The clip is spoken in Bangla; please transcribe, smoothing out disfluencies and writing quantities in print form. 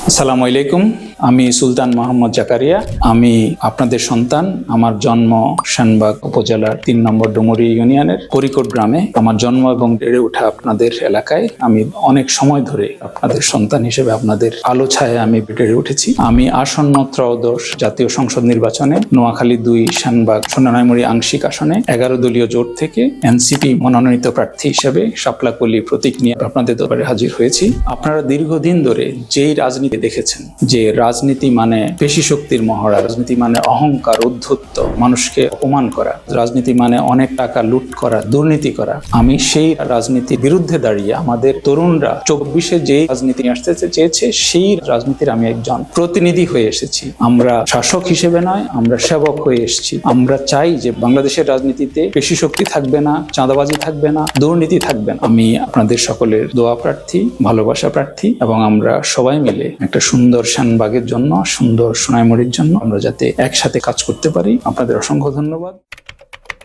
আসসালামু আলাইকুম। আমি সুলতান মোহাম্মদ জাকারিয়া। আমি আপনাদের সন্তান। আমার জন্ম শানবাগ উপজেলার ৩ নম্বর ডুমুরি ইউনিয়নের করিকোট গ্রামে। আমার জন্ম এবং বেড়ে ওঠা আপনাদের এলাকায়। আমি অনেক সময় ধরে আপনাদের সন্তান হিসেবে আপনাদের আলো ছায়ায় আমি বেড়ে উঠেছি। আমি আসন্ন ত্রয়োদশ জাতীয় সংসদ নির্বাচনে নোয়াখালী ২ শানবাগ সোনাইমুড়ি আংশিক আসনে ১১ দলীয় জোট থেকে এনসিপি মনোনীত প্রার্থী হিসেবে শাপলাকলি প্রতীক নিয়ে আপনাদের দরবারে হাজির হয়েছি। আপনারা দীর্ঘদিন ধরে যেই রাজনীতি দেখেছেন, যে রাজনীতি মানে পেশি শক্তির মহড়া, রাজনীতি মানে অহংকার, উদ্ধত্ত, মানুষকে অপমান করা, রাজনীতি মানে অনেক টাকা লুট করা, দুর্নীতি করা, আমি সেই রাজনীতির বিরুদ্ধে দাঁড়িয়ে আমাদের তরুণরা ২৪-এ যে রাজনীতি আসতে চেয়েছে সেই রাজনীতির আমি একজন প্রতিনিধি হয়ে এসেছি। আমরা শাসক হিসেবে নয়, আমরা সেবক হয়ে এসেছি। আমরা চাই যে বাংলাদেশের রাজনীতিতে পেশি শক্তি থাকবে না, চাঁদাবাজি থাকবে না, দুর্নীতি থাকবে না। আমি আপনাদের সকলের দোয়া প্রার্থী, ভালোবাসা প্রার্থী, এবং আমরা সবাই মিলে একটা সুন্দর শানবাগের জন্য, সুন্দর সোনাইমুড়ির জন্য আমরা যাতে একসাথে কাজ করতে পারি। আপনাদের অসংখ্য ধন্যবাদ।